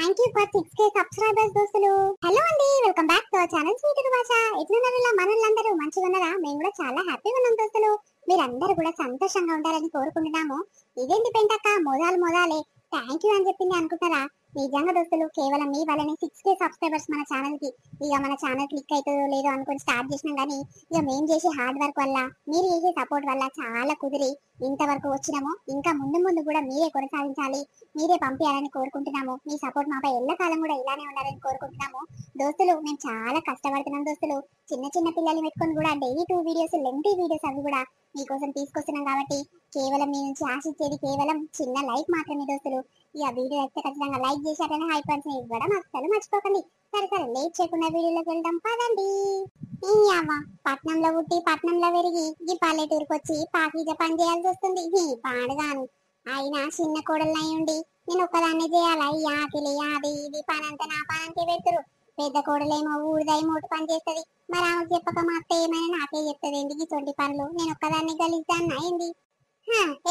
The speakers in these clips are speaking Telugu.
Thank you for 6K subscribers దోస్తులు. హలో అండి, welcome back to our channel sweet భాష. ఎట్లున్నారు ఇలా మనోళ్ళందరూ మంచిగా ఉన్నారా? మేము కూడా చాలా హ్యాపీగా ఉన్నాం దోస్తులు. మీరందరూ కూడా సంతోషంగా ఉండాలని కోరుకుంటున్నాము. ఇదేంటి పెంటక్క మోదాలే థ్యాంక్ యూ అని చెప్పింది అనుకుంటారా? నిజంగా దోస్తులు, కేవలం మీ వల్లనే 6K సబ్స్క్రైబర్స్ మన ఛానల్ కి. ఇక మన ఛానల్ క్లిక్ అవుతుందో లేదో అనుకుని స్టార్ట్ చేసినాం, కానీ ఇక మేము చేసే హార్డ్ వర్క్ వల్ల, మీరు చేసే సపోర్ట్ వల్ల చాలా కుదిరి ఇంతవరకు వచ్చినాము. ఇంకా ముందు ముందు కూడా మీరే కొనసాగించాలి, మీరే పంపించాలని కోరుకుంటున్నాము. మీ సపోర్ట్ మాపై ఎల్లకాలం కూడా ఇలానే ఉండాలని కోరుకుంటున్నాము. దోస్తులు, మేము చాలా కష్టపడుతున్నాం దోస్తులు. చిన్న చిన్న పిల్లల్ని పెట్టుకొని కూడా డైలీ 2 వీడియోస్, లెంతీ వీడియోస్ అవి కూడా మీకోసం తీసుకొస్తున్నాం. కాబట్టి కేవలం మీ నుంచి ఆశించేది కేవలం చిన్న లైక్ మాత్రమే దోస్తులు. ఇక వీడియో అయితే ఖచ్చితంగా లైక్ చేశారని హై పాయింట్స్ ఇవ్వడం అస్సలు మర్చిపోకండి. సరే లేట్ చేయకుండా వీడియోలోకి వెళ్దాం పదండి. పట్నంలో పుట్టి పట్నంలో పెరిగి ఈ పల్లెటూరుకు వచ్చి పాకీజ పని చేయాల్సి వస్తుంది. ఈ పాడుగాను అయినా చిన్న కోడలు అయి ఉండి నేను ఒక్కదాన్నే చేయాలా? ఈ ఆకిలి అది ఇది పని అంతా నా పనంతే పెడతారు. పెద్ద కోడలేమో ఊరిదై మూట పని చేస్తుంది. మరి ఆమెకు చెప్పక మా అత్త ఏమైనా నాకే చెప్తుంది. ఎందుకు ఇటువంటి పనులు? నేను ఒక్కదాన్ని గలీజ్దాన్ని అయింది.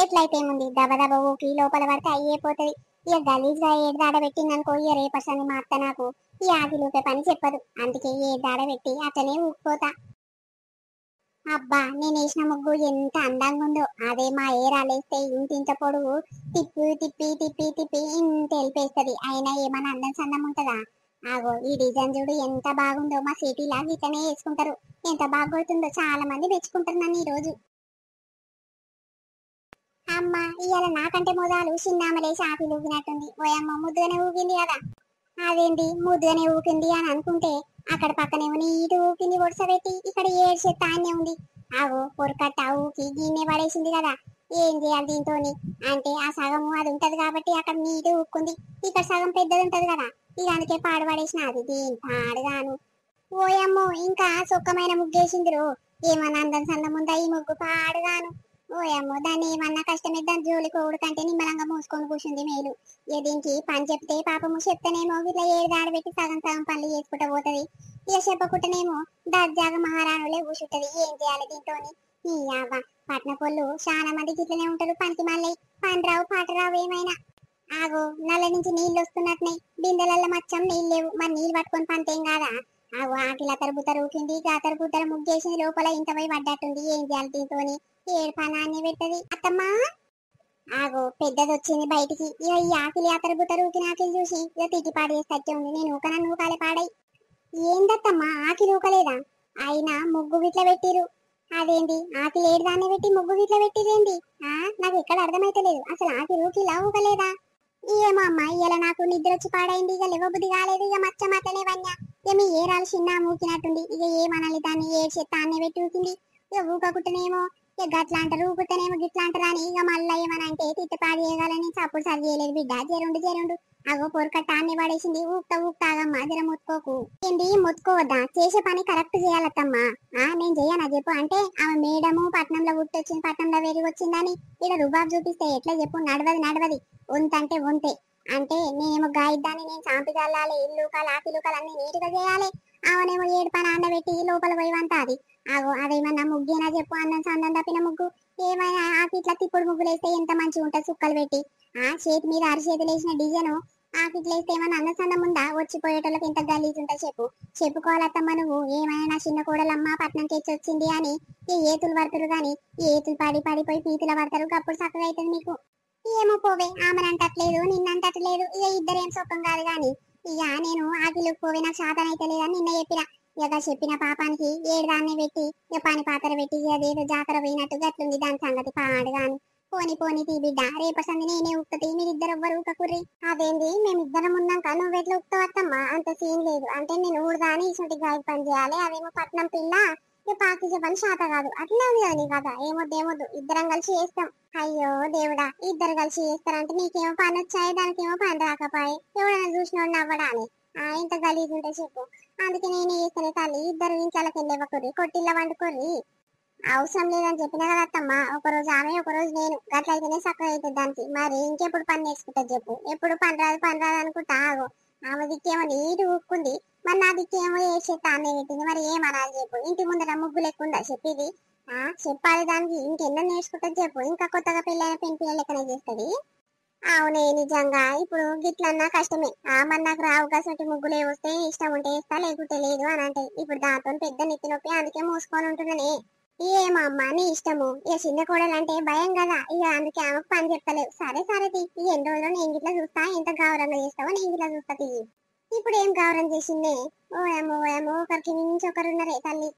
ఎట్లయితే ఏముంది, దబదబ ఊకి లోపల పడితే అయ్యేపోతుంది. ఇక గలీజ్ గా ఏడు దాడ పెట్టిందనుకో, ఇక రేపసని మా అత్త నాకు ఈ ఆకిలూపే పని చెప్పదు. అందుకే ఏడు దాడ పెట్టి అట్లనే ఊకిపోతా. అబ్బా, నేను వేసిన ముగ్గు ఎంత అందంగా ఉందో! అదే మా ఏరాలేస్తే ఇంత పొడుగు తిప్పి తిప్పి తిప్పి తిప్పి ఇంత వెళ్ళిపోతుంది. అయినా ఏమైనా అందం సందం ఉంటదా? ఆగో ఈ డిజైన్ చూడు ఎంత బాగుందో! మా సిటీలా ఇట్లనే వేసుకుంటారు. ఎంత బాగా కొడుతుందో, చాలా మంది మెచ్చుకుంటారు నన్ను ఈ రోజు. అమ్మ, ఇవాళ నాకంటే మొదలు చిన్నామలేసి ఆకులు ఊగినట్టుంది. ఓయమ్మ, ముద్దుగానే ఊగింది కదా. అదేంటి ముద్దుగానే ఊకింది అని అనుకుంటే, అక్కడ పక్కనేమో నీటి ఊకింది వరుసపెట్టి. ఇక్కడ ఏడ్చే తాన్నే ఉంది. ఆగో పొరకట్ట ఊకి గిన్నె పడేసింది కదా. ఏం చేయాలి దీంతో? అంటే ఆ సగము అది ఉంటది కాబట్టి అక్కడ నీటి ఊక్కుంది. ఇక్కడ సగం పెద్దది ఉంటది కదా, ఇక అందుకే పాడు పడేసిన. అది దీని పాడుగాను. ఓయమ్మో, ఇంకా సుఖమైన ముగ్గేసిందిరో. ఏమన్నా అందం సందం ఉందా ఈ ముగ్గు? పాడుగాను. ఓయమ్మో, దాన్ని ఏమన్నా కష్టమే. దాని జోలికి ఓడు కంటే నిమ్మలంగా మూసుకొని కూర్చుంది మేలు. ఇక దీనికి పని చెప్తే పాపము, చెప్తేనేమో ఇట్లా ఏడు దాడబెట్టి సగం సగం పనులు చేసుకుంటూ పోతుంది. ఇక చెప్పకుంటేనేమో దర్జాగా మహారాణులే కూర్చుంటది. ఏం చేయాలి దీంతో? ఈ అవ్వ, పట్నపోళ్ళు చాలా మంది ఇట్లనే ఉంటారు. పనికి మళ్ళీ పని రావు పాట రావు ఏమైనా. ఆగో, నల్ల నుంచి నీళ్లు వస్తున్నట్టున్నాయి. బిందెలల్ల మచ్చం నీళ్ళు లేవు. మరి నీళ్ళు పట్టుకొని పంతేం కాదా? ఆగో ఆకిల తరబుతరు ఊకింది, గాతరు బుట్టరు ముగ్గేసింది. లోపల ఇంత పోయి పడ్డట్టుంది. ఏం చేయాలి దీంతో? ఏడు పనాన్ని పెట్టది అత్తమ్మా. ఆగో పెద్దది వచ్చింది బయటికి. ఇక ఈ ఆకిలి అతరు బుట్టరు ఊకిన ఆకిలి చూసి ఇక తిట్టి పాడు చేసి ఉంది. నేను ఊకన నూకాలే పాడై. ఏందత్తమ్మా ఆకిలి ఊకలేదా? అయినా ముగ్గు గిట్ల పెట్టిరు. అదేంటి ఆకిలి ఏడు దాన్ని పెట్టి ముగ్గు గిట్ల పెట్టిరేంది? నాకు ఎక్కడ అర్థమైతలేదు. అసలు ఆకిలి ఊకిలా ఊకలేదా? ఏమో అమ్మ, ఇలా నాకు నిద్ర వచ్చి పాడైంది. ఇక లేవబుద్ధి కాలేదు. ఇక మచ్చ మతలే వన్యా. ఇక మీ ఏరాలు చిన్న ఊకినట్టుంది. ఇక ఏమనాలి దాన్ని? ఏడు తాన్నే పెట్టి ఊకింది. ఇక ఊకకుంటేనేమో ఇక గట్లా అంటారు, ఊకుతేనేమో గిట్లా అంటారు అని ఇక మళ్ళీ ఏమనంటే తిట్టుపాడు చేయగలని చప్పుడు సరి చేయలేదు బిడ్డ. జరుండు అగో పొరకట్ట అన్ని పడేసింది. ఊక్తాగమ్మా, జర మొత్తుకోకు. ఏంటి మొత్తుకోవద్దా? చేసే పని కరెక్ట్ చేయాలత్తమ్మా. నేను చెయ్యనా చెప్పు? అంటే ఆమె మేడము పట్నంలో పుట్టొచ్చింది, పట్నంలో పెరిగి వచ్చిందని ఇక్కడ రుబాబ్ చూపిస్తే ఎట్లా చెప్పు? నడవది. వంతంటే వంతే. అంటే నేనేమో గాయిద్దాన్ని, నేను చాంపి చల్లాలి, ఇల్లు కాలు ఆకిలుకాలు అన్ని నీట్గా చేయాలి. ఆమెనేమో ఏడు పని ఆండబెట్టి లోపల పోయి వంటాది. ఆగో అదేమన్నా ముగ్గేనా చెప్పు? అన్నం సందం తప్పిన ముగ్గు. ఏమైనా ఆకిట్లా తిప్పుడు ముగ్గులు వేస్తే ఎంత మంచిగా ఉంటుంది సుక్కలు పెట్టి. చేతి మీద అరిచేతులు వేసిన డిజైన్ ఆకిట్లు వేస్తే ఏమన్నా అన్న సందం ఉందా? వచ్చిపోయేటోళ్ళకి ఎంత గలీజ్ ఉంటా చెప్పు? చెప్పుకోవాలత్తమ్మ నువ్వు. ఏమైనా నా చిన్న కోడలమ్మ పట్నం తెచ్చి వచ్చింది అని ఈ ఏతులు పడతారు గాని, ఈ ఏతులు పడిపోయి పీతుల పడతారు. అప్పుడు చక్కగా అవుతుంది మీకు. ఏమో పోవే, ఆమెనంటట్లేదు నిన్నంటట్లేదు. ఇక ఇద్దరేం సుఖం కాదు గాని. ఇక నేను ఆకిలకు పోవే, నాకు శాతం అయితే లేదని నిన్న చెప్పిన. ఇక చెప్పిన పాపానికి ఏడు దాన్ని పెట్టి ఇక పని పాత్ర పెట్టి అదేదో జాతర పోయినట్టు గట్లుంది దాని సంగతి. పాడుగాను. పోని తీ బిడ్డ, రేపటి నేనే ఉక్కుతి. మీరిద్దరు ఎవ్వరు ఉక్కకుర్రి. అదేంది మేమిద్దరం ఉన్నాక నువ్వెట్లా ఉక్కుతావత్తమ్మా? అంత సీన్ లేదు. అంటే నేను ఊరుదాని ఇసుంటి గాయ పని చేయాలి. అదేమో పట్నం పిల్ల ఇక పాకి పని శాత కాదు. అట్లా ఉంది కదా నీ కదా. ఏమొద్దు ఇద్దరం కలిసి చేస్తాం. అయ్యో దేవుడా, ఇద్దరు కలిసి చేస్తారంటే నీకేమో పని వచ్చాయి, దానికేమో పని రాకపోయి ఎవడైనా చూసిన నవ్వడాని. ఇంత గలీజ్ ఉంటే చెప్పు? అందుకే నేనే చేస్తానే తల్లి. ఇద్దరు ఇంట్లోకి వెళ్ళేవకుర్రి, కొట్టిల్ల వండుకోర్రి. అవసరం లేదని చెప్పినా కదా అత్తమ్మ. ఒకరోజు ఆమె ఒకరోజు నేను, గట్లయితేనే చక్కగా అవుతుంది దానికి. మరి ఇంకెప్పుడు పని నేర్చుకుంటా చెప్పు? ఎప్పుడు పని రాదు అనుకుంటా. ఆగో ఆమె దిక్కేమో నీటి ఊక్కుంది, మరి నా దిక్కేమో వేసే తానే పెట్టింది. మరి ఏమనాలి చెప్పు? ఇంటి ముందర ముగ్గు లేకుండా చెప్పేది. చెప్పాలి దానికి. ఇంకెన్నో నేర్చుకుంటుంది చెప్పు? ఇంకా కొత్తగా పెళ్ళైన పెళ్లి పిల్లలు లెక్కనే చేస్తుంది. అవునే నిజంగా ఇప్పుడు గిట్లన్నా కష్టమే. మరి నాకు రావు గసంటి ముగ్గులే వస్తే ఇష్టం ఉంటే వేస్తా లేకుంటే లేదు అని అంటే ఇప్పుడు దాంతో పెద్ద నెత్తి నొప్పి అందుకే మూసుకొని ఉంటున్నానే. ఏమమ్మా నీ ఇష్టము, ఇక చిన్న కోడలంటే భయం కదా, ఇక అందుకే ఆమెకు పని చెప్తలేవు. సరే సరే తీ, ఈ ఎన్ని రోజులు నేను గిట్లా చూస్తా, ఎంత గౌరవంగా చేస్తావో నేను గిట్లా చూస్తా తీ. ఇప్పుడు ఏం గౌరవం చేసిందే. ఓయమ్మో ఒకరికి మించి ఒకరున్నరే తల్లి.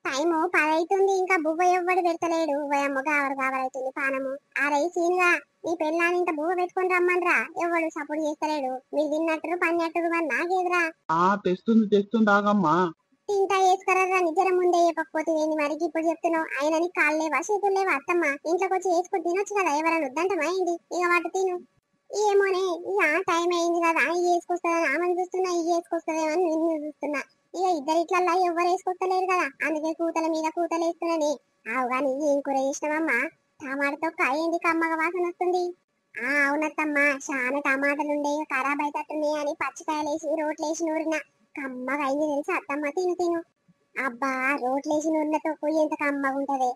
టైము 10 అవుతుంది, ఇంకా బువ్వ ఎవ్వడు పెడతలేడు. ఓయమ్మ గావరైతుంది పానము. అరే సీన్గా నీ పెళ్ళాన్ని ఇంత బువ్వ పెట్టుకొని రమ్మన్రా, ఎవడు సపోర్ట్ చేస్తలేడు. మీరు తిన్నట్టు పన్నట్టురు మరి నాకేదిరా. తెస్తుంది ఆగమ్మా. తింటా వేసుకరా నిజర ముందే చెప్పకపోతే ఏంది మరి ఇప్పుడు చెప్తున్నావు. ఆయనని కాళ్ళేవా చేతుల్లేవా అత్తమ్మ, ఇంట్లోకి వచ్చి వేసుకుని తినొచ్చు కదా, ఎవరైనా వద్దంటమా ఏంది. ఇక వాటి తిను. ఏమోనే ఇక టైం అయింది కదా, ఇవి వేసుకొస్తుందని ఆమెను చూస్తున్నా, ఇవి వేసుకొస్తుందేమని నిన్ను చూస్తున్నా. ఇక ఇద్దరు ఇట్లల్లా ఎవరు వేసుకొస్తలేరు కదా, అందుకే కూతల మీద కూతలు వేస్తున్నాని. ఆవు గాని ఏం కూర చేసినావమ్మా. టమాటతో కాయండి కమ్మగా వాసన వస్తుంది. అవునత్తమ్మా, చాలా టమాటాలుండే ఖరాబ్ అయితట్టున్నాయి అని పచ్చికాయలేసి రోట్లేసి నూరిన కమ్మగా అయింది తెలుసా అత్తమ్మ. తిను తిను. అబ్బా రోట్లేసి నూనెతో పోయి ఎంత కమ్మగా ఉంటది.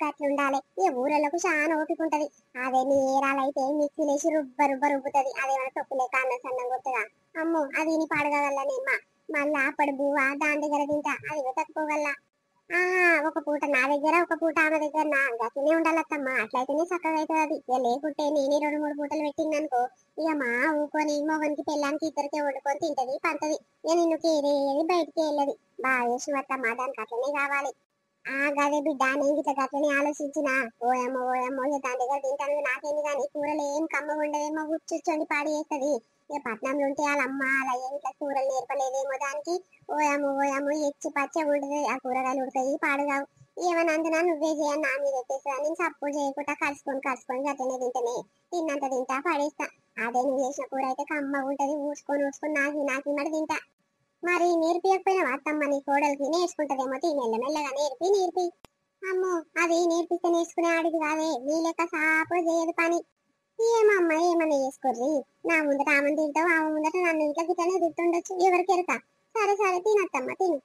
అట్లుండాలి. ఈ ఊరలకు చాలా ఓపిక ఉంటది. అదే నీ ఏరాలైతే మిక్సీలేసి రుబ్బుతది. అదేమైనా తొక్కు లేక అన్న సన్నం కొత్తగా. అమ్మో అది నీ పడగలనేమ్మా. మళ్ళా అప్పటి బువ్వ దాని దగ్గర తింటా, అది వెతకపోగల. ఒక పూట నా దగ్గర, ఒక పూట ఆమె దగ్గర నా గట్లనే ఉండాలత్తమ్మా. అట్లయితేనే చక్కగా అవుతుంది అది. ఇక లేకుంటే నేనే 2 3 పూటలు పెట్టిందనుకో, ఇక మా ఊకొని మొగనికి పెళ్ళానికి ఇద్దరికే వండుకొని తింటది పంటది. ఇక నిన్ను కేరేది బయటికి వెళ్ళదు. బాగా శివత్తమ్మా, దానికి అట్లనే కావాలి. గదే బిడ్డ, నేను ఇట్లా గట్లనే ఆలోచించిన. ఓయమ్మో ఇక దాని దగ్గర తింటాను నాకేంది కానీ, కూరలు ఏం కమ్మ ఉండదేమో, ఉచ్చుచ్చొని పాడి చేస్తుంది. ఇక పట్నంలో ఉంటే వాళ్ళ అమ్మ అలా ఇట్లా కూరలు నేర్పలేదేమో దానికి. ఓయమ్మో ఎచ్చి పచ్చ ఉండదు, ఆ కూరగాయలు ఉడతాయి పాడుగావు. ఏమన్నా అందునా నువ్వే చేయని నా మీద ఎత్తేస్తా. నేను సపోర్ట్ చేయకుండా కలుసుకొని గట్లనే తింటనే. తిన్నంత తింటా పడేస్తా. అదే నువ్వు చేసిన కూర అయితే కమ్మ ఉంటది, ఊసుకొని నాకి మరి తింటా. మరి నేర్పియకపోయినా అత్తమ్మ నీ కోడలికి నేర్చుకుంటదేమో. మెల్లగా నేర్పి. అమ్మో అది నేర్పిస్తే నేర్చుకునే ఆడిది కాదే, నీ లెక్క సాపు చేయదు పని. ఏమమ్మా ఏమన్నా చేసుకోర్రి, నా ముందట ఆమెను తింటావు, ఆమె ముందట నన్ను ఇంట్లో గిట్లనే తిట్టుండొచ్చు, ఎవరికెరక. సరే తినత్తమ్మ తిను.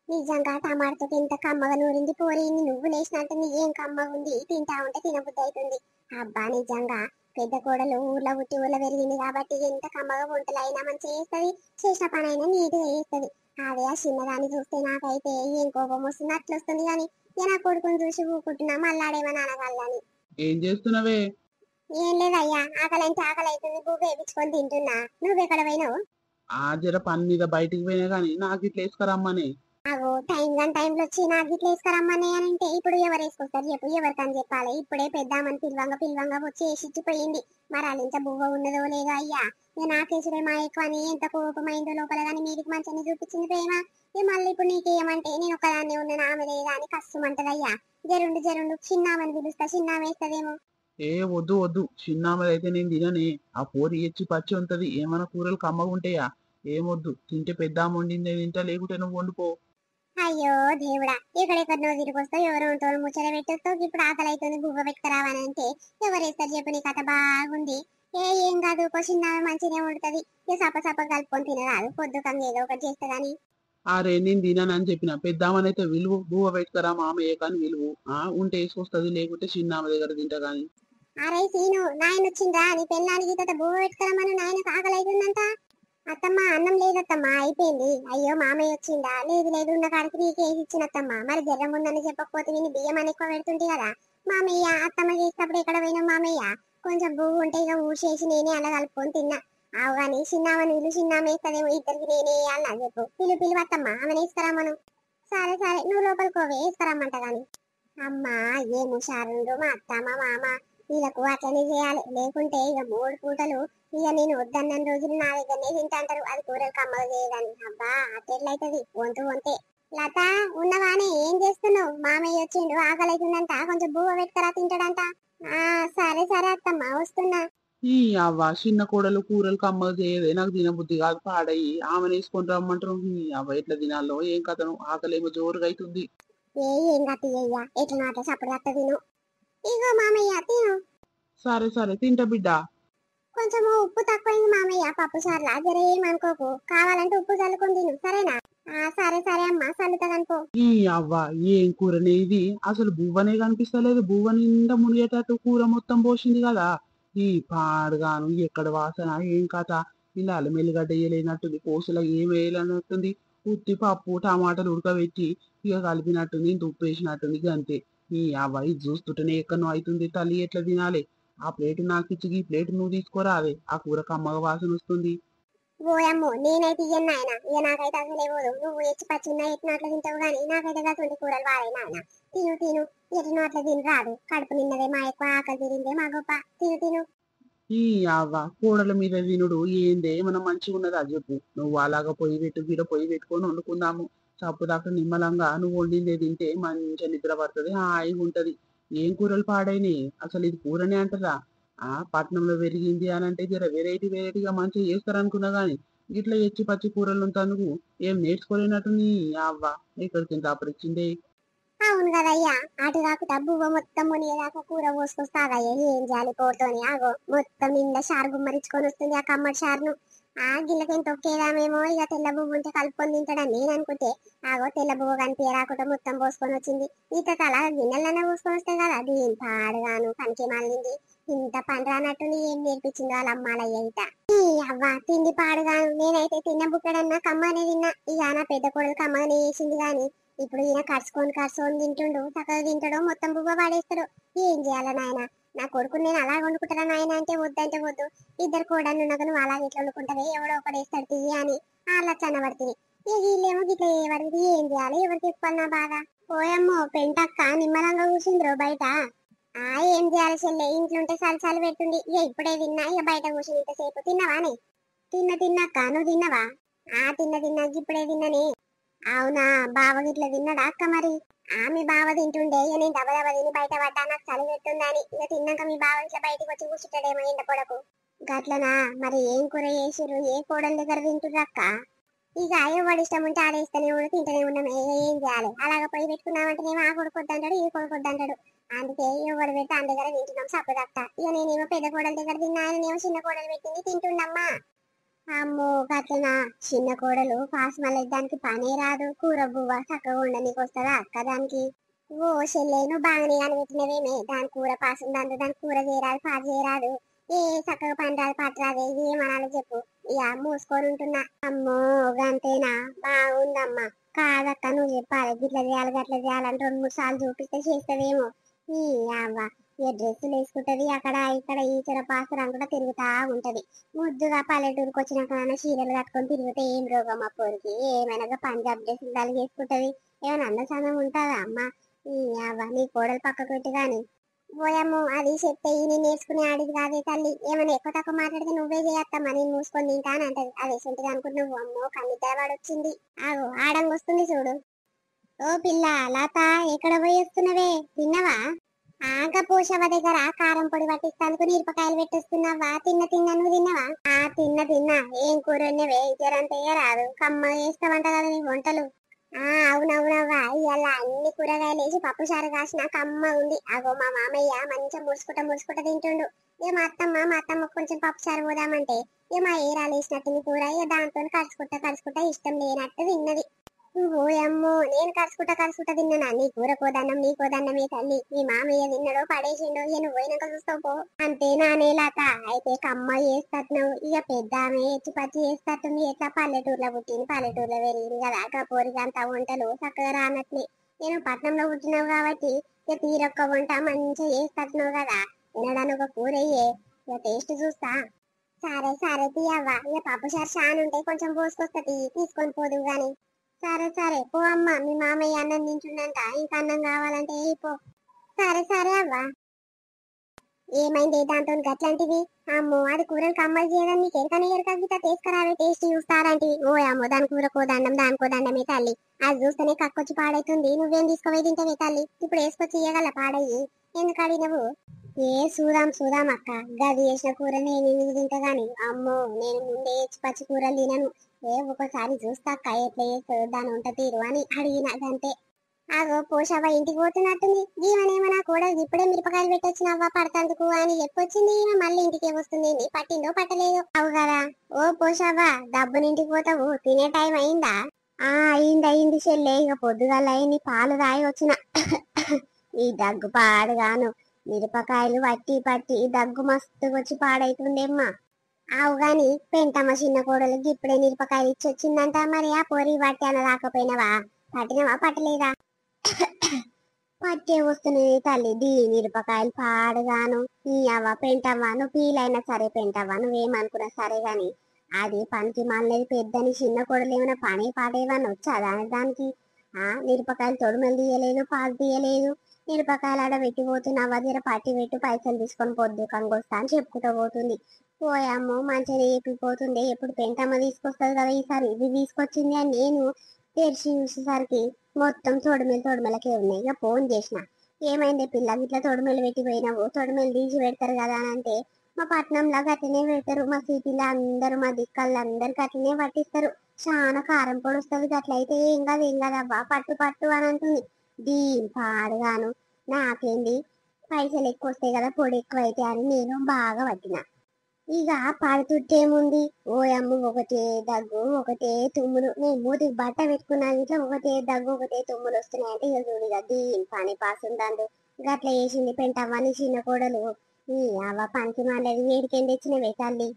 నిజంగా టమాటతో ఇంత కమ్మగా నూరింది పోరి, నువ్వు లేచినట్టు నీ ఏం కమ్మగా ఉంది. తింటా ఉంటే తినబుద్ధి అవుతుంది. అబ్బా నిజంగా పెద్ద కోడలు ఊర్లో పుట్టి ఊర్లో పెరిగింది కాబట్టి ఎంత కమ్మగా వంటలు అయినా మంచిగా చేస్తుంది, చేసిన పని అయినా నీట్గా చేస్తుంది. అదే ఆ చిన్నదాన్ని చూస్తే నాకైతే ఏం కోపం వస్తుంది అట్లా వస్తుంది. కానీ నా కొడుకుని చూసి ఊకుంటున్నా మళ్ళాడేమని అనగాలని. ఏం చేస్తున్నావే? ఏం లేదయ్యా, ఆకలి అవుతుంది, బువ్వ వేయించుకొని తింటున్నా. నువ్వెక్కడ పోయినావు? జర పని మీద బయటికి పోయినా గానీ నాకు ఇట్లా వేసుకురమ్మని. అగో టైంలో వచ్చి నాకు ఇట్లా వేసుకురమ్మని అని అంటే ఇప్పుడు ఎవరు వేసుకొస్తారు చెప్పు, ఎవరికని చెప్పాలి. ఇప్పుడే పెద్దామని పిల్వంగా వచ్చి వేసిచ్చిపోయింది. మరి వాళ్ళ ఇంత బువ్వ ఉన్నదో లేదో అయ్యా. ఇక నాకేసుడే మా ఎక్కువ అని ఎంత కోపమైందో లోపల, కానీ మీరికి మంచిగా చూపించింది ప్రేమ. ఇక మళ్ళీ ఇప్పుడు నీకేమంటే నేను ఒకదాన్ని ఉన్న ఆమె లేదా అని కష్టమంటదయ్యా. జరుండు చిన్నామని పిలుస్తా, చిన్నామ వేస్తుందేమో. వద్దు చిన్నామదైతే నేను తిననే. ఆ పోరి ఎచ్చి పచ్చి ఉంటది, ఏమైనా కూరలు కమ్మగా ఉంటాయా? ఏమొద్దు, తింటే పెద్దామ వండిందే తింటా, లేకుంటే నువ్వు వండుకో. అయ్యో దేవుడా, ఎక్కడెక్కడనో తిరిగొస్తావు, ఎవరితో ముచ్చట పెట్టొస్తావు. ఇప్పుడు ఆకలి అవుతుంది బువ్వ పెట్టుకురావని అంటే ఎవరేస్తారు చెప్పు. నీ కథ బాగుంది. ఏం కాదు, చిన్నవి మంచిగా ఉంటది. ఇక సప కలుపుకొని తినరాదు, పొద్దుకంగా ఏదో ఒకటి చేస్తా గానీ. నేను తిననని చెప్పిన. పెద్దామనైతే విలువు బువ్వ పెట్టుకురా మామయ్య కానీ విలువు. ఉంటే వేసుకొస్తుంది, లేకుంటే చిన్నామ దగ్గర తింటా గాని. అరే సీను, నాయన వచ్చిందా? నీ పెళ్ళానికి బువ్వ పెట్టుకురమ్మను, నాయనకు ఆకలి అవుతుందంట. అత్తమ్మ అన్నం లేదత్తమ్మా, అయిపోయింది. అయ్యో మామయ్య వచ్చిందా? లేదు ఉన్న కాడికి నీకేసి ఇచ్చినత్తమ్మా. మరి జరం ఉందని చెప్పకపోతే నేను బియ్యం అని ఎక్కువ పెడుతుంటే కదా. మామయ్య అత్తమ్మ చేసేటప్పుడు ఎక్కడ పోయినా మామయ్య, కొంచెం బువ్వు ఉంటే ఇక ఊసేసి నేనే అలా కలుపుకొని తిన్నా. అవు కానీ చిన్నామని చిన్నామ వేస్తుందేమో, ఇద్దరికి నేనే వేయాలన్నా చెప్పు. పిలువత్తమ్మా ఆమెను వేసుకురమ్మను. సరే నువ్వు లోపలికోవే వేసుకురమ్మంట గాని. అమ్మా ఏం హుషారుండ్రు మా అత్తమ్మ మామ. వీళ్ళకు అట్లనే చేయాలి, లేకుంటే ఇక 3 పూటలు ఇక నేను వద్దన్న రోజులు నా దగ్గరనే తింటాంటారు. అది కూరలు కమ్మగా చేయదని. అబ్బా అట్టెట్లయితది, వంతే. లత ఉన్నవానే, ఏం చేస్తున్నావు? మామయ్య వచ్చిండు, ఆకలి అవుతుందంట, కొంచెం బువ్వ పెట్టుకరా తింటాడంట. సరే అత్తమ్మ వస్తున్నా. ఈ అవ్వ చిన్న కోడలు కూరలు కమ్మగా చేయదే, నాకు తినబుద్ధి కాదు, పాడయి ఆమెను వేసుకొని రమ్మంటారు. అవ్వ ఎట్లా తినాలో ఏం కథను, ఆకలేమో జోరుగా అవుతుంది. ఏం గతి అయ్యా, ఎట్లా మాట సప్పుడు అత్త తిను. ఇగో మామయ్య తిను. సరే తింటా బిడ్డ. కొంచెం ఉప్పు తక్కువైంది మామయ్య పప్పు సార్లా, జర ఏమనుకోకు. కావాలంటే ఉప్పు చల్లుకొని తిను, సరేనా? సరే అమ్మా, చల్లుతాదనుకో. ఈ అవ్వ ఏం కూరనే ఇది, అసలు బువ్వనే కనిపిస్తలేదు. బువ్వ నిండా మునిగేటట్టు కూర మొత్తం పోసింది కదా. ఈ పాడుగాను ఎక్కడ వాసన ఏం కథ ఇలా అల్లమెల్లిగడ్డ వేయలేనట్టుంది, కోసులో ఏం వేయాలన్నట్టుంది. ఉత్తి పప్పు టమాటాలు ఉడకబెట్టి ఇక కలిపినట్టుంది, ఇంత ఉప్పు వేసినట్టుంది, ఇక అంతే. ఈ అవ్వ ఇది చూస్తుంటేనే ఎక్కడనో అవుతుంది. తల్లి ఎట్లా తినాలి? ఆ ప్లేట్ నాకు ఇచ్చి ఈ ప్లేట్ నువ్వు తీసుకోరాదే, ఆ కూర కమ్మగా వాసన వస్తుంది. ఓయమ్మో నేనైతే ఇయ్యను నాయన, ఇక నాకైతే అసలు ఇవ్వదు. నువ్వు ఎచ్చి పచ్చిన ఎట్లా అట్లా తింటావు గానీ నాకైతే అటువంటి కూరలు వాడే నాయన. తిను తిను, ఎట్లా అట్లా తిని రాదు. కడుపు నిన్నదే మా ఎక్కువ, ఆకలి తిరిందే మా గొప్ప. తిను తిను. ఈ అవ్వ కూడల మీద వినుడు ఏందే, మనం మంచిగా ఉన్నదా చెప్పు. నువ్వు అలాగా పొయ్యి పెట్టు, గిడ పొయ్యి పెట్టుకొని వండుకుందాము. చప్పు దాకా నిమ్మలంగా నువ్వు వండిందే తింటే మంచిగా నిద్ర పడుతుంది, హాయిగా ఉంటది. ఏం కూరలు పాడైనాయి అసలు? ఇది కూరనే అంటదా? పట్నంలో పెరిగింది అని అంటే జర వెరైటీ వెరైటీగా మంచిగా చేస్తారు అనుకున్నా గానీ ఇట్లా ఎచ్చి పచ్చి కూరలు ఉంటందుకు ఏం నేర్చుకోలేనట్టు అవ్వ ఇక్కడికి ఇంత అప్పరిచ్చిందే. అవును కదయ్యా, అటు కాకుండా బువ్వ మొత్తం మునిగేదాకా కూర పోసుకొస్తాదయ్యా. ఏం చేయాలి పోతోని? ఆగో మొత్తం నిండా షారు గుమ్మరించుకొని వస్తుంది ఆ కమ్మటి షారును. ఆ గిల్లకేం తొక్కేదామేమో, ఇక తెల్ల బువ్వ ఉంటే కలుపుకొని తింటాడని నేను అనుకుంటే, ఆగో తెల్ల బువ్వ కనిపించరాకుండా మొత్తం పోసుకొని వచ్చింది. ఈత తల గిన్నెలనే పోసుకొని వస్తాయి కదా, దీని పాడుగాను పనికి మాలింది. ఇంత పని రానట్టుంది, ఏం నేర్పించిందో వాళ్ళ అమ్మాలయ్య ఇట. ఈ అవ్వ తిండి పాడుగాను. నేనైతే తిన్న బుక్కడన్నా కమ్మనే తిన్నా. ఇక నా పెద్ద కొడుకు కమ్మగానే వేసింది గాని ఇప్పుడు ఈయన కరుచుకొని తింటుండు. చక్కగా తింటాడో మొత్తం బువ్వ పాడేస్తాడు. ఏం చేయాల నాయన? నా కొడుకు నేను అలా వండుకుంటారా నాయన అంటే వద్దంటే వద్దు. ఇద్దరు కోడళ్ళు ఉన్నాక నువ్వు అలా ఇట్లా వండుకుంటావే, ఎవడో ఒకడు వేస్తాడు తీయ అని అలా చన్నబడుతుంది. ఇక వీళ్ళేమో గిట్ల చేయబడుతుంది. ఏం చేయాలి? ఎవరికి చెప్పుకోవాలి నా బాధ? పోయమ్మో పెంటక్క నిమ్మలంగా కూర్చుండ్రు బయట. ఏం చేయాలి చెల్లె, ఇంట్లో ఉంటే సలసాలు పెడుతుంది. ఇక ఇప్పుడే తిన్నా, ఇక బయట కూర్చుని ఇంతసేపు. తిన్నావానే? తిన్నక్క, నువ్వు తిన్నావా? తిన్నా ఇప్పుడే తిన్ననే. అవునా, బావ గిట్ల తిన్నాడా అక్క మరి? మీ బావ తింటుండే, ఇక నేను దబ దబ తిని బయట పడ్డా, నాకు చలి పెట్టుందని. ఇక తిన్నాక మీ బావ ఇట్లా బయటకు వచ్చి కూర్చుంటాడేమో ఎండ పొడకు. గట్లనా? మరి ఏం కూర చేసిర్రు? ఏ కోడల దగ్గర తింటుర్రు అక్క? ఇక ఎవడి ఇష్టం ఉంటే ఆడేస్తూనే ఉండి తింటూనే ఉన్నాం. ఏం చేయాలి? అలాగ పోయి పెట్టుకున్నామంటేనేమో ఆ కొడుకొద్దంటాడు, ఈ కొడుకొద్దంటాడు. అందుకే ఎవడు పెడితే ఆ దగ్గర తింటున్నాం సప్పుదక్క. ఇక నేనేమో పెద్ద కోడల దగ్గర తిన్నా, ఆయనేమో చిన్న కోడలు పెట్టింది తింటుండమ్మా. అమ్మో గట్లనా? చిన్న కోడలు ఫాస్ట్ మళ్ళీ దానికి పనే రాదు. కూర బువ్వ చక్కగా ఉండనీకి వస్తుందా అక్క దానికి? ఓ చెల్లె, నువ్వు బాగానే అనిపెట్టినవేమే. దాని కూర పాసం దాని కూర చేయరాదు, పాటు చేయరాదు. ఏ చక్కగా పని రాదు, పట్టు రాదు. ఏమనాలో చెప్పు. ఇక మూసుకొని ఉంటున్నా. అమ్మో గంతేనా? బాగుందమ్మా. కాదక్క, నువ్వు చెప్పాలి గిట్ల చేయాలి గట్ల చేయాలని 2-3 సార్లు చూపిస్తే చేస్తావేమో. ఈ అవ్వ ఇక డ్రెస్సులు వేసుకుంటది, అక్కడ ఇక్కడ ఈచర పాసర కూడా తిరుగుతా ఉంటది. ముద్దుగా పల్లెటూరుకు వచ్చినాక చీరలు కట్టుకొని తిరిగితే ఏం రోగం ఆ పోరికి? ఏమైనా పంజాబ్ డ్రెస్సులు దాన్ని చేసుకుంటది. ఏమైనా అందచందం ఉంటుందా అమ్మ? ఈ అవ్వ నీ కోడలు పక్కకు పెట్టి గాని. పోయమ్మో అది చెప్తే ఈ నేను నేర్చుకునే ఆడిది కాదే తల్లి. ఏమైనా ఎక్కువ తక్కువ మాట్లాడితే నువ్వే చేయత్తమ్మా, నేను మూసుకొని తింటా అని అంటది. అదే సొంటిది అనుకుంటు నువ్వు. అమ్మో కన్నిద్దర వాడొచ్చింది. ఆగో ఆడంగా వస్తుంది చూడు. ఓ పిల్ల లత, ఎక్కడ పోయి వస్తున్నవే? తిన్నవా? పోషవ దగ్గర కారం పొడి పట్టిస్తాను మిరపకాయలు పెట్టేస్తున్నావా? తిన్నా, నువ్వు తిన్నావా? తిన్నా. ఏం కూర వండినవే? జరంత రాదు, కమ్మ వేస్తావంట కదా నీ వంటలు. అవునవునవ్వా, ఇవాళ అన్ని కూరగాయలు వేసి పప్పు చారు కాసిన కమ్మ ఉంది. అగో మా మామయ్య మంచిగా ముడుచుకుంటా తింటుండు. ఇక మా అత్తమ్మ కొంచెం పప్పు చారు పోదామంటే ఇక మా ఏరాలు వేసినట్టు కూర, ఇక దాంతో కలుసుకుంటా ఇష్టం లేనట్టు తిన్నది. ఓయమ్మో, నేను కరుచుకుంటా తిన్నానా? నీ కూర కోదన్నం నీ కోదన్నమే తల్లి. మీ మామయ్య తిన్నాడో పడేసిండో, ఇక నువ్వు పోయినాక చూస్తావు పో. అంతే నానే లత. అయితే కమ్మ చేస్తట్టున్నావు. ఇక పెద్ద ఆమె ఎచ్చి పచ్చి చేస్తట్టుంది. ఎట్లా పల్లెటూరులో పుట్టింది, పల్లెటూరులో పెరిగింది కదా. పోరికి అంత వంటలు చక్కగా రానట్లే. నేను పట్నంలో పుట్టినావు కాబట్టి ఇక తీరొక్క వంట మంచిగా చేస్తట్టున్నావు కదా. తినడానికి ఒక కూర అయ్యే, ఇక టేస్ట్ చూస్తా. సరే తీయవ్వ. ఇక పప్పు చారు చాను ఉంటే కొంచెం పోసుకొస్తా, తీసుకొని పోదు గాని. సరే పో అమ్మ, మీ మామయ్య అన్నం తింటుండంట, ఇంకా అన్నం కావాలంటే పో. సరే అవ్వ. ఏమైంది దాంతో గట్లాంటివి? అమ్మో అది కూరలు కమ్మలు చేయడం నీకు ఎరక గిట్ట తీసుకురావే, టేస్ట్ చూస్తారంటివి. ఓ అమ్మో, దాని కూర కోదండం దానికో దండమే తల్లి. అది చూస్తేనే కక్కొచ్చి పాడైతుంది. నువ్వేం తీసుకుపోయి తింటావే తల్లి? ఇప్పుడు వేసుకొచ్చి ఇయ్యగల పాడయ్యి? ఎందుకు అడిగినవు? చూదాం అక్క. గది వేసిన కూర నేను తింటా గాని అమ్మో నేను ముందే పచ్చి కూరలు తినను. ఒకసారి చూస్తా అక్క ఎట్లా చేస్తుందో దాని వంట తీరు అని అడిగిన అంతే. ఆగో పోషవ్వ ఇంటికి పోతున్నట్టుంది. ఈమెనేమో నా కూడా ఇప్పుడే మిరపకాయలు పెట్టొచ్చినవ్వ పడతందుకు అని చెప్పొచ్చింది. ఈమె మళ్ళీ ఇంటికి వస్తుంది. పట్టిందో పట్టలేదో అవు కదా. ఓ పోషవ్వ, డబ్బునింటికి పోతావు, తినే టైం అయిందా? అయింది చెల్లె. ఇక పొద్దుగాల అయింది, పాలు తాగి వచ్చిన. ఈ దగ్గు పాడుగాను మిరపకాయలు వట్టి పట్టి దగ్గు మస్తుగా వచ్చి పాడైతుండేమ్మా. ఆవు గాని పెంటమ్మ చిన్న కోడలికి ఇప్పుడే మిరపకాయలు ఇచ్చి వచ్చిందంట. మరి ఆ పొరి పట్టి అన్న రాకపోయినావా? పట్టినవా పట్టలేదా? పట్టే వస్తున్నాయి తల్లి దీ మిరపకాయలు పాడుగాను. నీ అవ్వ పెంటవ్వ నువ్వు పీలైనా సరే పెంటవ్వ నువ్వేమనుకున్నా సరే గాని అది పనికి మాలినది పెద్దని చిన్న కొడలు ఏమైనా పని పాట ఏమన్నా వచ్చా దానికి? మిరపకాయలు తొడుమలు తీయలేదు పాలు తీయలేదు. మిరపకాయలు ఆడ పెట్టిపోతున్నా వదిన పట్టి పెట్టు పైసలు తీసుకొని పొద్దు కంగొస్తా అని చెప్పుకుంటూ పోతుంది. పోయామ్మో మంచిగా ఏపిపోతుండే ఎప్పుడు పెంటమ్మ తీసుకొస్తుంది కదా ఈసారి ఇది తీసుకొచ్చింది అని నేను తెరిచి చూసేసరికి మొత్తం తొడిమెలకే ఉన్నాయి. ఇక ఫోన్ చేసిన ఏమైంది పిల్ల ఇట్లా తొడిమెలు పెట్టిపోయినావు తొడిమెలు తీసి పెడతారు కదా అని అంటే మా పట్నంలో గట్లనే పెడతారు, మా సిటీలో అందరూ మా దిక్కల్లో అందరికి అట్లనే పట్టిస్తారు, చాలా కారం పొడి వస్తుంది గట్లయితే ఏం కాదవ్వా పట్టు పట్టు అని అంటుంది. దీని పాడుగాను నాకేంది పైసలు ఎక్కువ వస్తాయి కదా పొడి ఎక్కువ అయితే అని నేను బాగా పట్టిన. ఇక పాడుతుంటేముంది ఓయమ్మ ఒకటే దగ్గు ఒకటే తుమ్ములు. నేను మూతికి బట్ట పెట్టుకున్నా ఇట్లా ఒకటే దగ్గు ఒకటే తుమ్ములు వస్తున్నాయంటే ఇక చూడు దీని పని పాసుందాడు గట్ల వేసింది పెంటవ్వని చిన్న కోడలు. ఈ అవ్వ పనికి మాలేదు వేడికేం తెచ్చినవే తల్లి.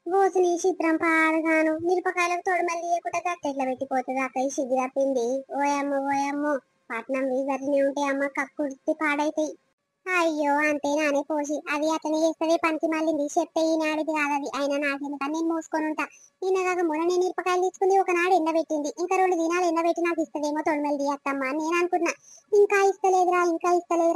గోసుని చిత్రం పాడగాను మిరపకాయలకు తొడమలు తీయకుండా గట్టెట్లా పెట్టిపోతుంది అక్క ఈ సిగ్గు తప్పింది. ఓయమ్మ పట్నం గట్లనే ఉంటాయి అమ్మ కక్కుర్తి పాడైతాయి. అయ్యో అంతే నానే పోసి అది అతనే చేస్తుంది పనికి మళ్ళీ చెప్తే ఈనాడిది కాదు అది అయినా నాకెందుకని నేను మూసుకొని ఉంటా. నిన్నగాక మొన్న నేను మిరపకాయలు తీసుకుంది ఒకనాడు ఎండబెట్టింది, ఇంకా 2 దినాలు ఎండబెట్టి నాకు ఇస్తుందేమో తొడిమెలు తీయత్తమ్మా అని నేను అనుకున్నా. ఇంకా ఇస్తలేదురా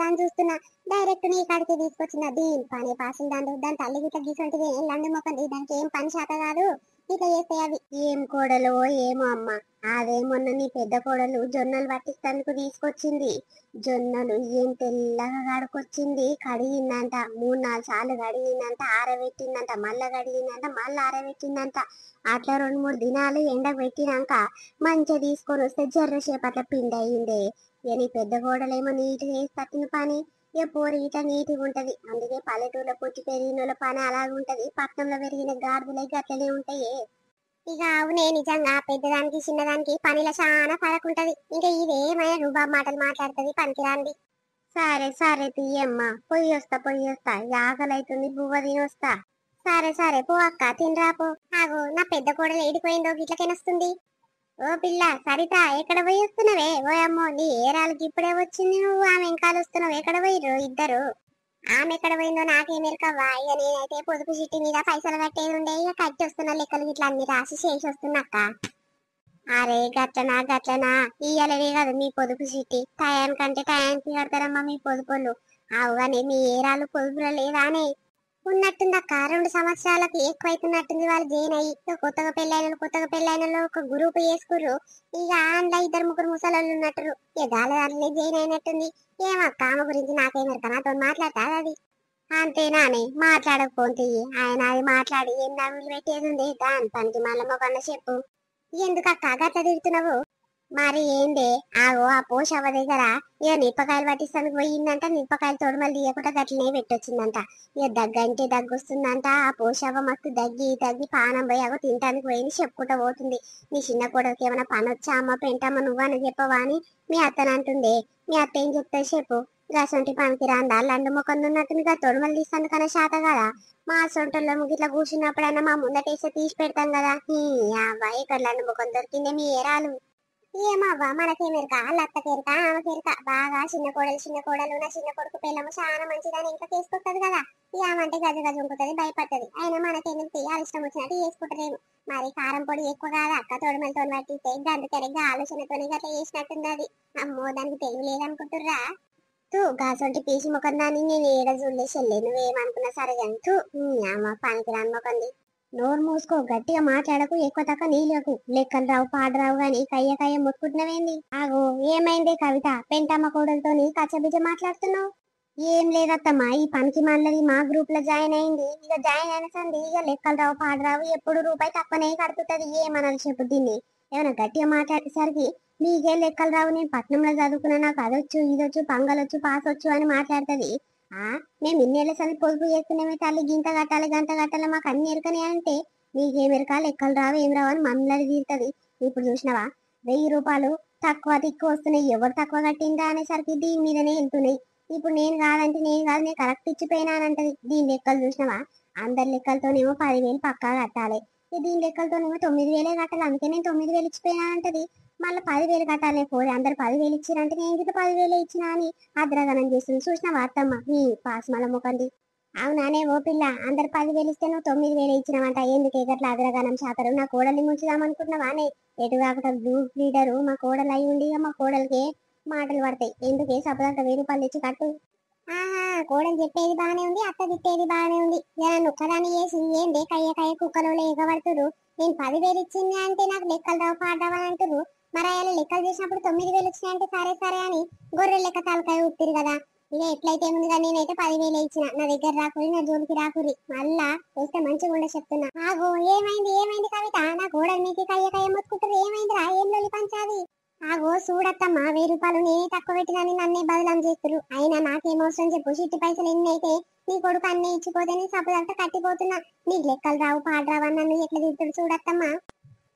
అని చూస్తున్నా. డైరెక్ట్ నీ కాడికి తీసుకొచ్చిన దీని పని పాసులు దాని తల్లి గిట్ల గీసంటిది లండు మొక్కండి దానికి ఏం పని శాత కాదు ఇట్లా చేస్తాయి అవి. ఏం కోడలో ఏమో అమ్మ అదే మొన్న నీ పెద్ద కోడలు జొన్నలు పట్టిస్తానికి తీసుకొచ్చింది. జొన్నలు ఏం తెల్లగా కడుకొచ్చింది, కడిగిందంట 3-4 సార్లు కడిగిందంట, ఆరబెట్టిందంట, మళ్ళా కడిగిందంట, మళ్ళీ ఆరబెట్టిందంట. అట్లా 2-3 దినాలు ఎండకు పెట్టినాక మంచిగా తీసుకొని వస్తే జర్రసేపట్ల పిండి అయ్యిందే. ఇక నీ పెద్ద కోడలేమో నీట్గా వేసి పట్టిన పని ఇక పోరి ఇట్లా నీట్గా ఉంటది. అందుకే పల్లెటూరులో పుట్టి పెరిగిన పని అలాగుంటది, పట్టణంలో పెరిగిన గాడిదలకి అట్లనే ఉంటాయి. ఇక అవునే నిజంగా పెద్దదానికి చిన్నదానికి పనిలో చాలా ఫరక్ ఉంటది. ఇంకా ఇదేమైనా రూబాబ్ మాటలు మాట్లాడుతుంది పనికిరాంది. సరే తీయమ్మా పొయ్యి వస్తా ఆకలైతుంది బువ్వ తినొస్తా. సరే పో అక్క తినరా పో. ఆగో నా పెద్ద కోడలు ఏడిపోయిందో గిట్లకేనొస్తుంది. ఓ పిల్ల సరిత ఎక్కడ పోయి వస్తున్నావే? ఓయమ్మో నీ ఏరాలకి ఇప్పుడే వచ్చింది, నువ్వు ఆమె వెనకాల వస్తున్నావు. ఎక్కడ పోయిర్రు ఇద్దరు? ఆమె ఎక్కడ పోయిందో నాకేమెరకవ్వా. ఇక నేనైతే పొదుపు చిట్టి మీద పైసలు కట్టేది ఉండే ఇక కట్టి వస్తున్నా, లెక్కలు గిట్ల అన్ని రాసి చేసి వస్తున్నాక్క. అరే గట్లనా ఇయ్యాలనే కదా మీ పొదుపు చిట్టి, టయానికంటే టయానికి కడతారమ్మా మీ పొదుపులు. అవుగానే మీ ఏరాలు పొదుపులో లేదానే? ఉన్నట్టుందక్క 2 సంవత్సరాలకు ఎక్కువైతున్నట్టుంది వాళ్ళు జైన్ అయ్యి. కొత్తగా పెళ్ళైన ఒక గ్రూప్ చేసుకుర్రు. ఇక అందులో 2-3 ముసలోళ్ళు ఉన్నట్టు ఇక దాంట్లో జైన్ అయినట్టుంది. ఏమక్క ఆమె గురించి నాకేమెరక, నాతో మాట్లాడతా అది. అంతేనానే మాట్లాడకపోతే ఆయన అది మాట్లాడి ఏం నవ్వులు పెట్టేది ఉంది దాని పనికి మళ్ళీ మొగన్న చెప్పు. ఎందుకక్క గట్ల తిడుతున్నావు? మరి ఏందే ఆగో ఆ పోషవ్వ దగ్గర ఇక నిప్పకాయలు పట్టిస్తానికి పోయిందంట, నిప్పకాయలు తొడమలు తీయకుండా గట్లనే పెట్టొచ్చిందంట. ఇక దగ్గంటే దగ్గొస్తుందంట. ఆ పోషవ్వ మస్తు దగ్గి పానం పోయి అగో తినటానికి పోయింది చెప్పుకుంటూ పోతుంది. నీ చిన్న కొడుకు ఏమైనా పని వచ్చా అమ్మ పెంటమ్మ నువ్వని చెప్పవా అని మీ అత్తనంటుండే. మీ అత్త ఏం చెప్తావు చెప్పు? గసంటి పనికి రాందా లండు మొక్కలు ఉన్నట్టుందిగా తొడమలు తీస్తాను కన్నా శాత కదా. మా సొంటల్లో ఇట్లా కూర్చున్నప్పుడైనా మా ముందటేస్తే తీసి పెడతాం కదా. అబ్బాయి ఇక్కడ లండు మొక్కలు దొరికిందే మీ ఏరాలు. ఏమవ్వా మనకేమెరక, వాళ్ళ అత్తకేరక ఆమెకేరక. బాగా చిన్న కోడలు నా చిన్న కొడుకు పిల్లము చాలా మంచిదని ఇంకా చేసుకుంటది కదా. ఇక ఆమంటే గజ ఉంకుతుంది భయపడుతుంది. అయినా మనకేందుకు ఇష్టం వచ్చినట్టు చేసుకుంటారేమో. మరి కారం పొడి ఎక్కువ కాదా అక్క తొడమలతో పట్టిస్తే గందుకరిగా ఆలోచనతోనే గట్లా చేసినట్టుంది అది. అమ్మో దానికి తెలివి లేదనుకుంటుర్రా? తూ గాసొంటి పీసి ముఖం దాన్ని నేను ఏడ చూడలే చెల్లె, నువ్వేమనుకున్నా సరే కానీ తూ అమ్మ పనికి రాని ముఖంది. నోరు మూసుకో గట్టిగా మాట్లాడకు, ఎక్కువ తక్కువ నీళ్ళకు. లెక్కలు రావు పాడరావు గాని కయ్య ముట్టుకుంటున్నావేంది? ఆగో ఏమైంది కవిత పెంటమ్మ కోడలతో కచ్చబిచ్చ మాట్లాడుతున్నావు? ఏం లేదత్తమ్మా ఈ పనికి మళ్ళీ మా గ్రూప్ లో జాయిన్ అయింది. ఇక జాయిన్ అయిన సంది ఇక లెక్కలు రావు పాడరావు ఎప్పుడు రూపాయి తక్కువనే కడుపుతుంది. ఏమనాలి చెప్పు దీన్ని? ఏమైనా గట్టిగా మాట్లాడేసరికి నీకే లెక్కలు రావు, నేను పట్నంలో చదువుకున్నా నాకు అదొచ్చు ఇదొచ్చు పంగలొచ్చు పాసొచ్చు అని మాట్లాడుతుంది. మేము ఇన్నేళ్ల సంది పొదుపు చేస్తున్నామే తల్లి గింత కట్టాలి గంత కట్టాలి మాకు అన్ని ఎరకనే అంటే నీకేమెరక లెక్కలు రావు ఏం రావు అని మమ్మల్ని తీరుతుంది. ఇప్పుడు చూసినావా 1000 రూపాయలు తక్కువ వస్తున్నాయి, ఎవరు తక్కువ కట్టిందా అనేసరికి దీని మీదనే వెళ్తున్నాయి. ఇప్పుడు నేను కాదంటే నేను కాదు, నేను కరెక్ట్ ఇచ్చిపోయినా అని అంటది. దీని లెక్కలు చూసినావా, అందరి లెక్కలతోనేమో 10,000 పక్కా కట్టాలి, దీని లెక్కలతోనేమో 9,000 కట్టాలి, అందుకే నేను 9,000 ఇచ్చిపోయినా అంటది. మళ్ళీ 10,000 కట్టాలి పోయి, అందరు 10,000 ఇచ్చిరంటే నేను గిట్ల 10,000 ఇచ్చినా అని అద్రగనం చేస్తుంది. చూసినావా అత్తమ్మ నీ పాస్మల ముఖంది. అవునానే ఓ పిల్ల, అందరు 10,000 ఇస్తే నువ్వు 9,000 ఇచ్చినావంట, ఎందుకే గట్ల అగ్రగానం శాతరు, నా కోడల్ని ముంచుదామనుకుంటున్నావానే? ఎటు కాకుండా గ్రూప్ లీడరు మా కోడలు అయి ఉండి ఇక మా కోడలికి మాటలు పడతాయి, ఎందుకే సపదంట 1,000 రూపాయలు ఇచ్చి కట్టు. ఆహా, కోడలు చెప్పేది బానే ఉంది, అత్త తిట్టేది బానే ఉంది. నన్ను ఒక్కదాన్ని చేసి ఏందే కయ్య కయ్య కుక్కలో ఎగబడుతురు. నేను 10,000 ఇచ్చింది అంటే నాకు లెక్కలు రావు పాడరావు అని అంటురు. మరి అలా లెక్కలు చేసినప్పుడు 9,000 వచ్చినాయంటే సరే సరే అని గొర్రె లెక్క తలకాయ ఊపిరు కదా. ఇక ఎట్లయితే ఉంది కానీ నేనైతే 10,000 ఇచ్చిన, నా దగ్గర రాకురి, నా జోలికి రాకురి, మళ్ళా వస్తే మంచిగా ఉండే చెప్తున్నా. ఆగో ఏమైంది ఏమైంది కవిత, నా కోడలు మీకు కయ్య కయ్య మొత్తుకుంటారు, ఏమైందిరా, ఏం లొల్లి పంచాది? ఆగో చూడత్తమ్మా, 1,000 రూపాయలు నేనే తక్కువ పెట్టినని నన్నే బదలం చేస్తురు. అయినా నాకేం అవసరం చెప్పు, చిట్టి పైసలు ఎన్ని అయితే నీ కొడుకు అన్ని ఇచ్చిపోతే నీ సపదంతా కట్టిపోతున్నా. నీకు లెక్కలు రావు పాడరావు అని నన్ను ఎట్లా తిడుతుడు చూడత్తమ్మా.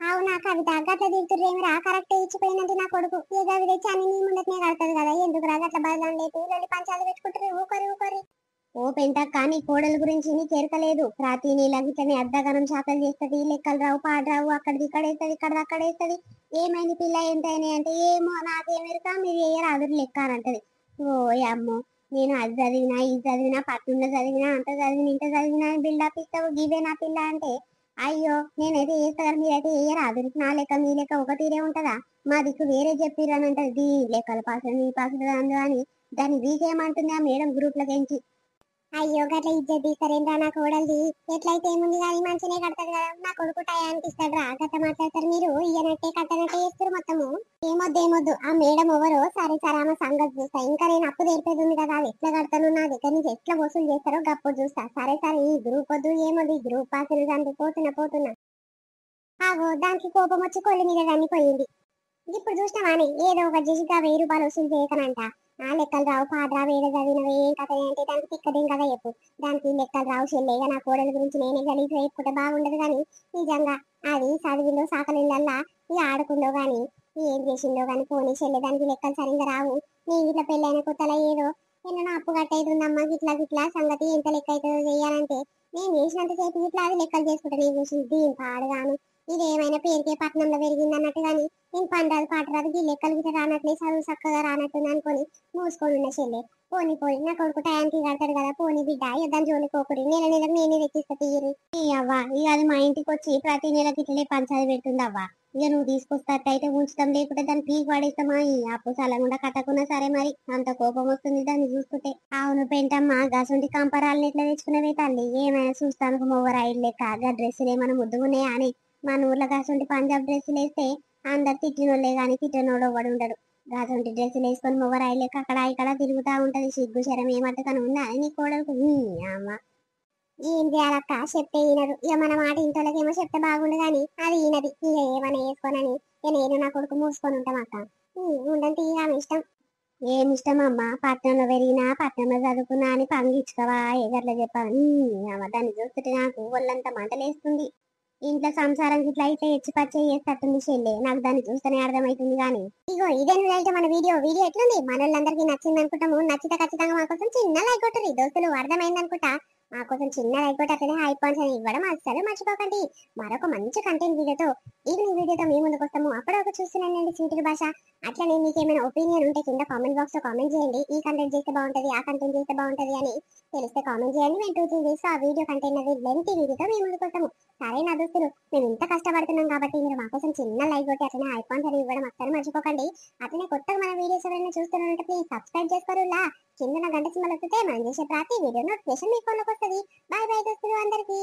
అవునా కవిత, గట్ల తిడుతుర్రేమిరా, కరెక్ట్ ఇచ్చిపోయినట్టు నా కొడుకు ఏ గవి తెచ్చి అన్ని నీ ముందటనే కడతది కదా, ఎందుకు రా గట్ల బదలం లేదు, లొల్లి పంచాలు పెట్టుకుంటారు ఊకరి ఊకరి. ఓ పెంటక్క, నీ కోడల గురించి నీకు ఎరకలేదు, ప్రతి నీళ్ళ గిట్లని అర్ధగనం శాతలు చేస్తుంది, లెక్కలు రావు పాడరావు, అక్కడిది ఇక్కడేస్తుంది ఇక్కడది అక్కడేస్తుంది. ఏమైంది పిల్ల ఎంతైనా అంటే, ఏమో నాకేమెరక, మీరు వేయరాదు లెక్క అని అంటది. ఓ అమ్మో, నేను అది చదివినా ఇది చదివినా పట్టున్న చదివినా అంత చదివిన ఇంత చదివినా బిల్డప్ ఇస్తావు, గివే నా పిల్ల అంటే అయ్యో నేనైతే వేస్తా, మీరైతే వేయరాదు, నా లెక్క మీ లెక్క ఒక తీరే ఉంటదా, మా దిక్కు వేరే చెప్పిర్రు అని అంటది. దీ లెక్కల పాసలు నీ పాసలు అని దాన్ని వీకేమంటుంది ఆ మేడం గ్రూప్ లకి. అయ్యో గట్ల ఇజ్జత్ తీస్తారేంద్రా నా కోడలిది, ఎట్లయితే ఏముంది కానీ మంచినే కడతారు కదా, నా కొడుకు టయానికి ఇస్తాడు రా, గట్ట మాట్లాడతారు మీరు, ఇయ్యనట్టే కట్టనట్టే చేస్తారు మొత్తము. ఏమొద్దు ఆ మేడం ఎవరో సరే సరే ఆమె సంగతి చూస్తా, ఇంకా నేను అప్పు తెరిపేది ఉంది కదా, అది ఎట్లా కడతాను, నా దగ్గర నుంచి ఎట్లా వసూలు చేస్తారో గప్పు చూస్తా. సరే సరే ఈ గ్రూప్ వద్దు ఏమొద్దు, ఈ గ్రూప్ పాసులు దానికి పోతున్నా. ఆగో దానికి కోపం వచ్చి కొల్లి మీద దాన్ని పోయింది. ఇప్పుడు చూసినావాని ఏదో ఒక చేసిగా 1,000 రూపాయలు వసూలు చేయకనంట. ఆ లెక్కలు రావు పాడరావు, ఏదో చదివినవి ఏం కథ అంటే దానికి తిక్కదేం కదా చెప్పు, దానికి లెక్కలు రావు చెల్లేగా, నా కోడలి గురించి నేనే గలీజ్ వేసుకుంటే బాగుండదు కానీ నిజంగా అది చదివిందో సాకలిళ్ళల్లా ఇక ఆడుకుందో గాని ఏం చేసిందో గాని పోనీ చెల్లె, దానికి లెక్కలు సరిగ్గా రావు. నేను ఇట్లా పెళ్ళైన కొత్తలో ఏదో ఎన్నో అప్పు కట్టయితుందమ్మా, గిట్లా సంగతి ఎంత లెక్క అవుతుందో చెయ్యాలంటే నేను చేసినంత సేపు ఇట్లా అది లెక్కలు చేసుకుంటా, నేను చూసింది దీని పాడుగాను. ఇది ఏమైనా పేరుకే పట్టణంలో పెరిగింది అన్నట్టు కానీ నేను పండదు పాటరాదు, ఈ లెక్కలు గిట్ట రానట్లే, చదువు చక్కగా రానట్టుంది అనుకొని మూసుకొని ఉన్న చెల్లె. పోయి నా కొడుకు టయానికి కడతాడు కదా, పోనీ బిడ్డ దాని జోలికి పోకురి, నెలకు నేనే తెచ్చిస్తా తీయరు. ఈ అవ్వ ఇక అది మా ఇంటికి వచ్చి ప్రతి నెలకి ఇట్లనే పంచాది పెడుతుంది అవ్వ. ఇక నువ్వు తీసుకొస్తాట్టయితే ఉంచుతాం, లేకుంటే దాన్ని పీకి పడేస్తామా, ఈ అప్పు సలగుండా కట్టకున్నా సరే, మరి అంత కోపం వస్తుంది దాన్ని చూస్తుంటే. అవును పెంటమ్మ, గసంటి కంపరాలను ఎట్లా తెచ్చుకునేవే తల్లి, ఏమైనా చూస్తానికి మొవ్వరాయిలు లెక్క గా డ్రెస్సులు ఏమైనా ముద్దుగున్నాయా అని. మన ఊర్లో గసంటి పంజాబ్ డ్రెస్సులు వేస్తే అందరు తిట్టినోళ్లే గాని తిట్టనోడు ఎవడు ఉండడు. అటువంటి డ్రెస్సులు వేసుకొని మొగరాయి లెక్క అక్కడ ఇక్కడ తిరుగుతా ఉంటది, సిగ్గు శరం ఏమట్టుకని ఉందా నీ కోడలకు. అమ్మ ఏం చేయాలక్క, చెప్తే ఈనరు, ఇక మన మాట ఇంట్లోకేమో చెప్తే బాగుండు కానీ అది ఈనది, ఇక ఏమైనా వేసుకోనని ఇక నేను నా కొడుకు మూసుకొని ఉంటాం అక్క. ఉండంటే ఇక ఆమె ఇష్టం. ఏమి ఇష్టం అమ్మ, పట్టణంలో పెరిగినా పట్టణంలో చదువుకున్నా అని పంగించుకోవా ఎగర్లో చెప్పాను. దాన్ని చూస్తుంటే నాకు ఒళ్ళంతా మంటలేస్తుంది. ఇంట్లో సంసారం ఇట్లా అయితే ఎచ్చి పచ్చే చేస్తట్టుంది చెల్లె, నాకు దాన్ని చూస్తేనే అర్థమవుతుంది కానీ. ఇగో ఇదే అయితే మన వీడియో ఎట్లుంది, మన వాళ్ళందరికీ నచ్చింది అనుకుంటాము. నచ్చితే ఖచ్చితంగా మా కోసం చిన్న లైక్ కొట్టండి దోస్తులు, అర్థమైంది అనుకుంటా. మా కోసం చిన్న లైక్ కొట్టి అట్లనే హై పాయింట్స్ అని ఇవ్వడం అసలు మర్చిపోకండి. మరొక మంచి కంటెంట్ వీడియోతో ఈవినింగ్ వీడియోతో మీ ముందుకు వస్తాము, అప్పటివరకు చూస్తున్నానండి స్వీటీ భాష. అట్లనే మీకు ఏమైనా ఒపీనియన్ ఉంటే కింద కామెంట్ బాక్స్ లో కామెంట్ చేయండి, ఈ కంటెంట్ చేస్తే బాగుంటది ఆ కంటెంట్ చేస్తే బాగుంటది అని తెలిస్తే కామెంట్ చేయండి. మేము 2-3 డేస్ ఆ వీడియో కంటెంట్ అనేది లెంత్ వీడియోతో మీ ముందుకు వస్తాము. సరే నా దోస్తులు, మేము ఇంత కష్టపడుతున్నాం కాబట్టి మీరు మా కోసం చిన్న లైక్ కొట్టి అట్లనే ఐకాన్స్ అని ఇవ్వడం అస్సలు మర్చిపోకండి. అట్లనే కొత్తగా మన వీడియోస్ ఎవరైనా చూస్తున్నారంటే ప్లీజ్ సబ్స్క్రైబ్ చేసుకోరులా, కింద గంట సింబల్ వస్తే మనం చేసే ప్రతి వీడియో నోటిఫికేషన్ మీ ఫోన్లోకి వస్తుంది. బాయ్ బాయ్ దోస్తులు అందరికీ.